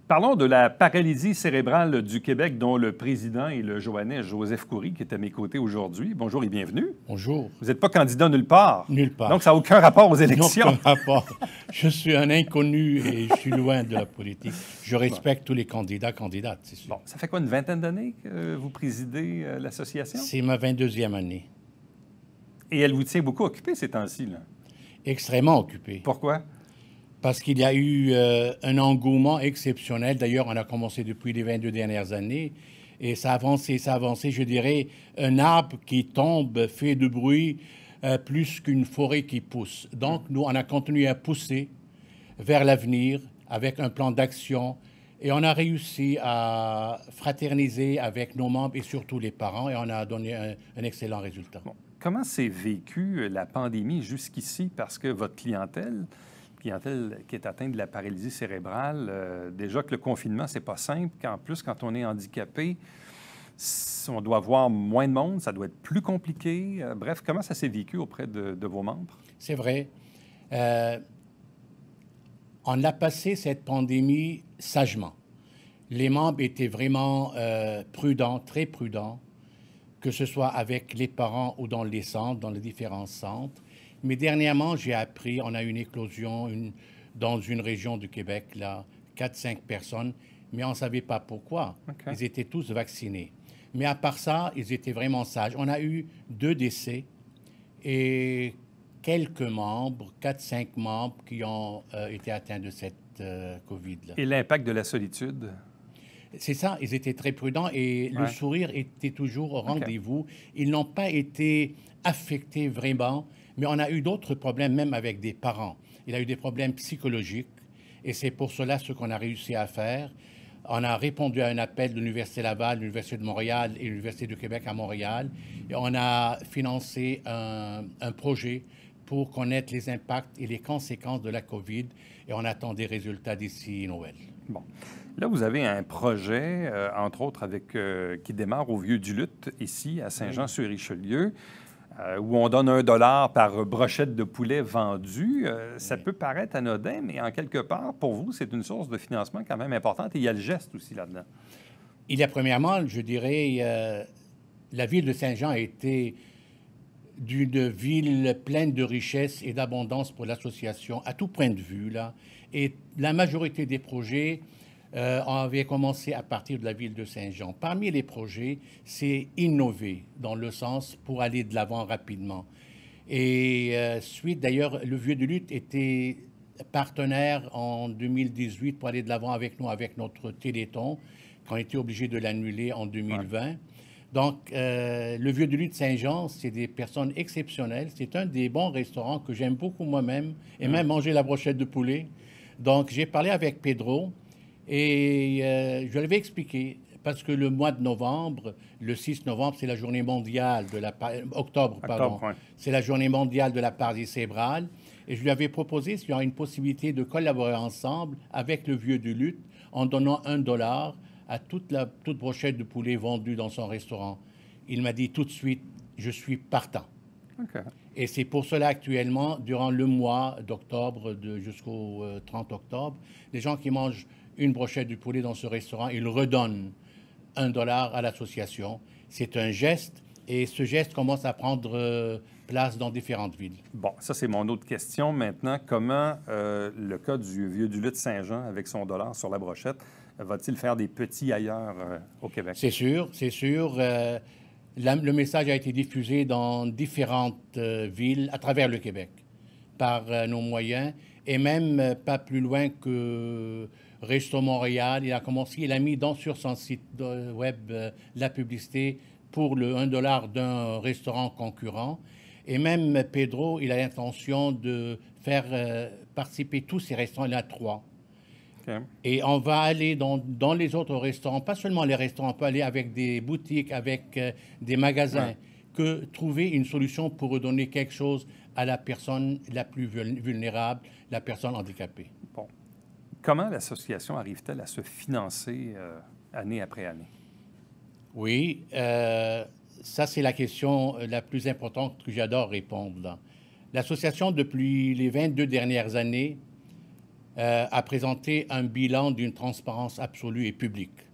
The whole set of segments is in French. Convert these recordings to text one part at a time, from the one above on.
Parlons de la paralysie cérébrale du Québec dont le président est le Joannais Joseph Coury, qui est à mes côtés aujourd'hui. Bonjour et bienvenue. Bonjour. Vous n'êtes pas candidat nulle part. Nulle part. Donc, ça n'a aucun rapport aux élections. Aucun rapport. Je suis un inconnu et je suis loin de la politique. Je respecte tous les candidats, candidates, c'est sûr. Bon, ça fait quoi, une vingtaine d'années que vous présidez l'association? C'est ma 22e année. Et elle vous tient beaucoup occupé ces temps-ci, là? Extrêmement occupé. Pourquoi? Parce qu'il y a eu un engouement exceptionnel. D'ailleurs, on a commencé depuis les 22 dernières années. Et ça a avancé, je dirais, un arbre qui tombe fait de bruit plus qu'une forêt qui pousse. Donc, nous, on a continué à pousser vers l'avenir avec un plan d'action. Et on a réussi à fraterniser avec nos membres et surtout les parents. Et on a donné un excellent résultat. Bon. Comment s'est vécu la pandémie jusqu'ici? Parce que votre clientèle qui est atteinte de la paralysie cérébrale, déjà que le confinement, c'est pas simple, qu'en plus, quand on est handicapé, on doit voir moins de monde, ça doit être plus compliqué. Bref, comment ça s'est vécu auprès de vos membres? C'est vrai. On a passé cette pandémie sagement. Les membres étaient vraiment prudents, très prudents, que ce soit avec les parents ou dans les centres, dans les différents centres. Mais dernièrement, j'ai appris, on a eu une éclosion dans une région du Québec, là, 4-5 personnes, mais on ne savait pas pourquoi. Okay. Ils étaient tous vaccinés. Mais à part ça, ils étaient vraiment sages. On a eu 2 décès et quelques membres, 4-5 membres qui ont été atteints de cette COVID-là. Et l'impact de la solitude? C'est ça, ils étaient très prudents et le sourire était toujours au rendez-vous. Ils n'ont pas été affectés vraiment, mais on a eu d'autres problèmes, même avec des parents. Il y a eu des problèmes psychologiques et c'est pour cela ce qu'on a réussi à faire. On a répondu à un appel de l'Université Laval, l'Université de Montréal et l'Université du Québec à Montréal. Et on a financé un projet pour connaître les impacts et les conséquences de la COVID et on attend des résultats d'ici Noël. Bon. Là, vous avez un projet, entre autres, qui démarre au Vieux-du-Luth, ici, à Saint-Jean-sur-Richelieu, où on donne $1 par brochette de poulet vendue. Ça peut paraître anodin, mais en quelque part, pour vous, c'est une source de financement quand même importante. Et il y a le geste aussi là-dedans. Il y a premièrement, je dirais, la ville de Saint-Jean a été d'une ville pleine de richesses et d'abondance pour l'association, à tout point de vue, là. Et la majorité des projets on avait commencé à partir de la ville de Saint-Jean. Parmi les projets, c'est innover dans le sens pour aller de l'avant rapidement. Et suite, d'ailleurs, le Vieux-du-Luth était partenaire en 2018 pour aller de l'avant avec nous, avec notre Téléthon, qu'on était obligé de l'annuler en 2020. Ouais. Donc, le Vieux-du-Luth Saint-Jean, c'est des personnes exceptionnelles. C'est un des bons restaurants que j'aime beaucoup moi-même, et même manger la brochette de poulet. Donc, j'ai parlé avec Pedro. Et je lui avais expliqué, parce que le mois de novembre, le 6 novembre, c'est la journée mondiale de la octobre, pardon. Ouais. C'est la journée mondiale de la paralysie cérébrale. Et je lui avais proposé s'il y a une possibilité de collaborer ensemble avec le Vieux-du-Luth en donnant $1 à toute brochette de poulet vendue dans son restaurant. Il m'a dit tout de suite, je suis partant. Okay. Et c'est pour cela actuellement, durant le mois d'octobre jusqu'au 30 octobre, les gens qui mangent une brochette de poulet dans ce restaurant, il redonne $1 à l'association. C'est un geste et ce geste commence à prendre place dans différentes villes. Bon, ça c'est mon autre question maintenant. Comment le cas du Vieux-du-Luth Saint-Jean avec son $1 sur la brochette va-t-il faire des petits ailleurs au Québec? C'est sûr, c'est sûr. Le message a été diffusé dans différentes villes à travers le Québec par nos moyens et même pas plus loin que Resto Montréal. Il a mis sur son site web la publicité pour le $1 d'un restaurant concurrent. Et même Pedro, il a l'intention de faire participer tous ces restaurants. Il y en a 3. Okay. Et on va aller dans les autres restaurants, pas seulement les restaurants, on peut aller avec des boutiques, avec des magasins, que trouver une solution pour redonner quelque chose à la personne la plus vulnérable, la personne handicapée. Bon. Comment l'association arrive-t-elle à se financer année après année? Oui, ça c'est la question la plus importante que j'adore répondre. L'association, depuis les 22 dernières années, a présenté un bilan d'une transparence absolue et publique.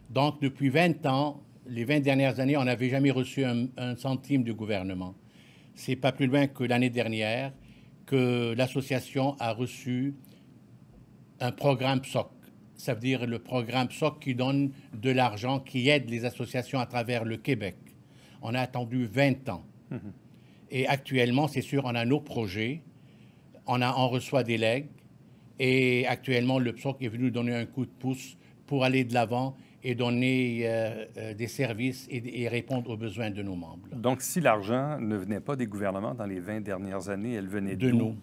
Donc, depuis 20 ans, les 20 dernières années, on n'avait jamais reçu un centime du gouvernement. C'est pas plus loin que l'année dernière que l'association a reçu un programme PSOC. Ça veut dire le programme PSOC qui donne de l'argent, qui aide les associations à travers le Québec. On a attendu 20 ans. Et actuellement, c'est sûr, on a nos projets, on reçoit des legs, et actuellement, le PSOC est venu nous donner un coup de pouce pour aller de l'avant et donner des services et répondre aux besoins de nos membres. Donc, si l'argent ne venait pas des gouvernements dans les 20 dernières années, elle venait de d'où?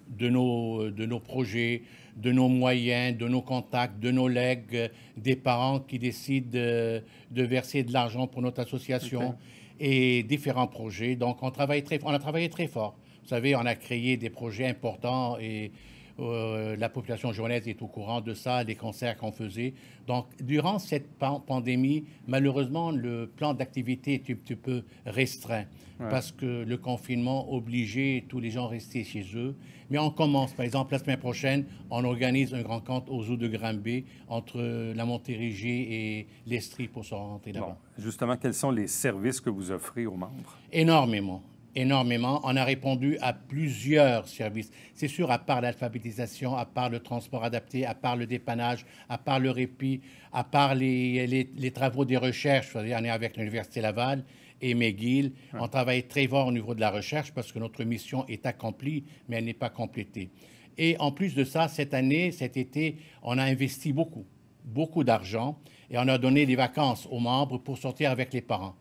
De nos projets, de nos moyens, de nos contacts, de nos legs, des parents qui décident de verser de l'argent pour notre association et différents projets. Donc, on a travaillé très fort. Vous savez, on a créé des projets importants et la population japonaise est au courant de ça, les concerts qu'on faisait. Donc, durant cette pandémie, malheureusement, le plan d'activité est un petit peu restreint parce que le confinement obligeait tous les gens à rester chez eux. Mais on commence, par exemple, la semaine prochaine, on organise un grand camp aux eaux de Granby entre la Montérégie et l'Estrie pour se rentrer là-bas. Bon, justement, quels sont les services que vous offrez aux membres? Énormément. On a répondu à plusieurs services. C'est sûr, à part l'alphabétisation, à part le transport adapté, à part le dépannage, à part le répit, à part les travaux des recherches. On est avec l'Université Laval et McGill. On travaille très fort au niveau de la recherche parce que notre mission est accomplie, mais elle n'est pas complétée. Et en plus de ça, cet été, on a investi beaucoup d'argent et on a donné des vacances aux membres pour sortir avec les parents,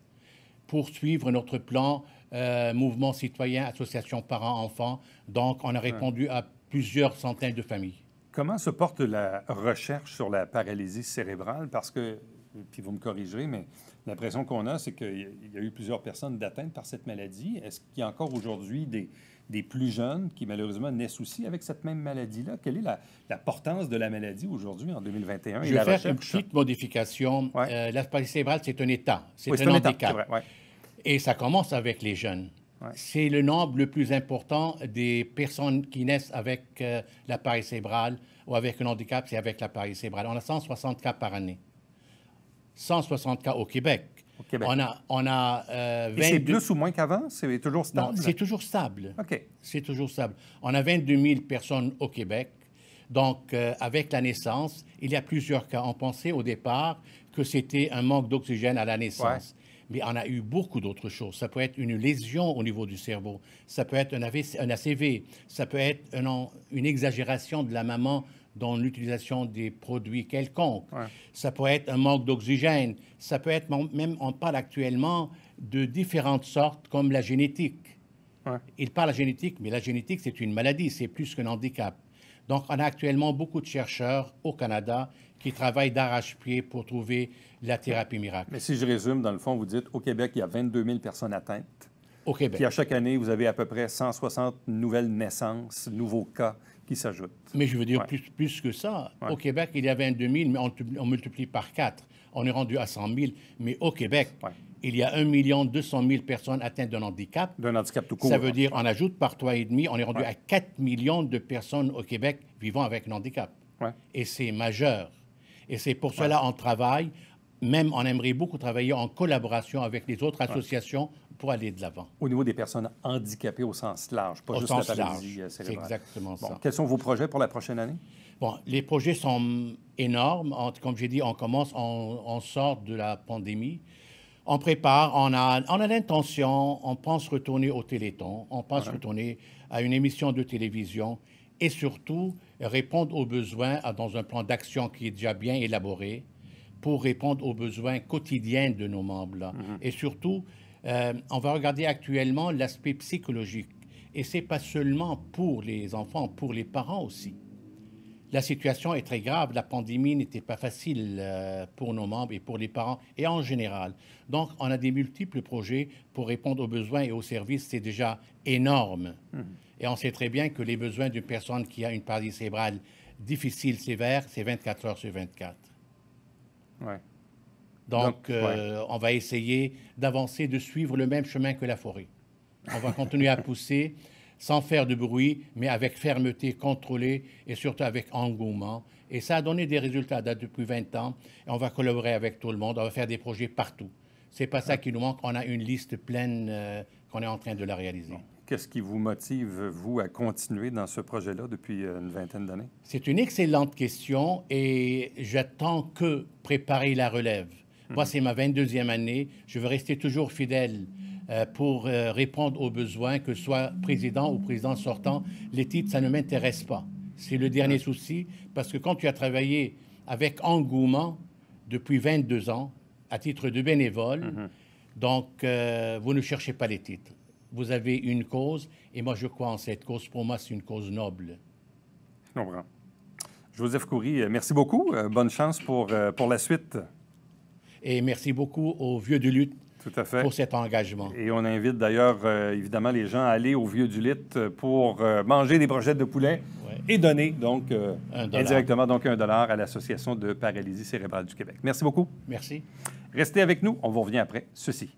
pour suivre notre plan mouvement citoyen, association parents-enfants. Donc, on a répondu à plusieurs centaines de familles. Comment se porte la recherche sur la paralysie cérébrale? Parce que, puis vous me corrigerez, mais l'impression qu'on a, c'est qu'il y a eu plusieurs personnes atteintes par cette maladie. Est-ce qu'il y a encore aujourd'hui des plus jeunes qui, malheureusement, naissent aussi avec cette même maladie-là? Quelle est la portance de la maladie aujourd'hui, en 2021? Je vais faire une petite modification. La paralysie cérébrale, c'est un état. C'est un handicap. C'est vrai, Et ça commence avec les jeunes. C'est le nombre le plus important des personnes qui naissent avec la paralysie cérébrale ou avec un handicap, c'est avec la paralysie cérébrale. On a 160 cas par année. 160 cas au Québec. On a 22... Et c'est plus ou moins qu'avant? C'est toujours stable? Non, c'est toujours stable. OK. C'est toujours stable. On a 22 000 personnes au Québec. Donc, avec la naissance, il y a plusieurs cas. On pensait au départ que c'était un manque d'oxygène à la naissance. Mais on a eu beaucoup d'autres choses. Ça peut être une lésion au niveau du cerveau. Ça peut être un ACV. Ça peut être une exagération de la maman dans l'utilisation des produits quelconques. Ça peut être un manque d'oxygène. Ça peut être même, on parle actuellement de différentes sortes comme la génétique. Il parle de la génétique, mais la génétique, c'est une maladie, c'est plus qu'un handicap. Donc, on a actuellement beaucoup de chercheurs au Canada qui travaillent d'arrache-pied pour trouver la thérapie miracle. Mais si je résume, dans le fond, vous dites, au Québec, il y a 22 000 personnes atteintes. Au Québec. Puis à chaque année, vous avez à peu près 160 nouvelles naissances, nouveaux cas qui s'ajoutent. Mais je veux dire plus que ça. Au Québec, il y a 22 000, mais on multiplie par 4. On est rendu à 100 000. Mais au Québec, il y a 1 200 000 personnes atteintes d'un handicap. D'un handicap tout court. Ça veut dire, on ajoute par 3,5, on est rendu à 4 millions de personnes au Québec vivant avec un handicap. Et c'est majeur. Et c'est pour cela qu'on travaille. Même, on aimerait beaucoup travailler en collaboration avec les autres associations pour aller de l'avant. Au niveau des personnes handicapées au sens large, pas juste la paralysie cérébrale. C'est exactement ça. Quels sont vos projets pour la prochaine année? Bon, les projets sont énormes. Comme j'ai dit, on sort de la pandémie. On prépare, on a l'intention, on pense retourner au Téléthon, on pense retourner à une émission de télévision et surtout répondre aux besoins dans un plan d'action qui est déjà bien élaboré pour répondre aux besoins quotidiens de nos membres. Et surtout, on va regarder actuellement l'aspect psychologique. Et ce n'est pas seulement pour les enfants, pour les parents aussi. La situation est très grave. La pandémie n'était pas facile pour nos membres et pour les parents et en général. Donc, on a des multiples projets pour répondre aux besoins et aux services. C'est déjà énorme. Et on sait très bien que les besoins d'une personne qui a une paralysie cérébrale difficile, sévère, c'est 24 heures sur 24. Donc, on va essayer d'avancer, de suivre le même chemin que la forêt. On va continuer à pousser. sans faire de bruit, mais avec fermeté, contrôlée et surtout avec engouement. Et ça a donné des résultats depuis 20 ans. Et on va collaborer avec tout le monde, on va faire des projets partout. C'est pas ça qui nous manque, on a une liste pleine qu'on est en train de la réaliser. Qu'est-ce qui vous motive, vous, à continuer dans ce projet-là depuis une vingtaine d'années? C'est une excellente question et j'attends que préparer la relève. Moi, c'est ma 22e année. Je veux rester toujours fidèle pour répondre aux besoins, que ce soit président ou président sortant. Les titres, ça ne m'intéresse pas. C'est le dernier souci, parce que quand tu as travaillé avec engouement depuis 22 ans, à titre de bénévole, donc vous ne cherchez pas les titres. Vous avez une cause, et moi je crois en cette cause. Pour moi, c'est une cause noble. Je comprends. Joseph Khoury, merci beaucoup. Bonne chance pour la suite. Et merci beaucoup aux Vieux du Lutte Tout à fait. pour cet engagement. Et on invite d'ailleurs, évidemment, les gens à aller au Vieux du Lutte pour manger des brochettes de poulet et donner, donc, indirectement, donc, $1 à l'Association de paralysie cérébrale du Québec. Merci beaucoup. Merci. Restez avec nous. On vous revient après ceci.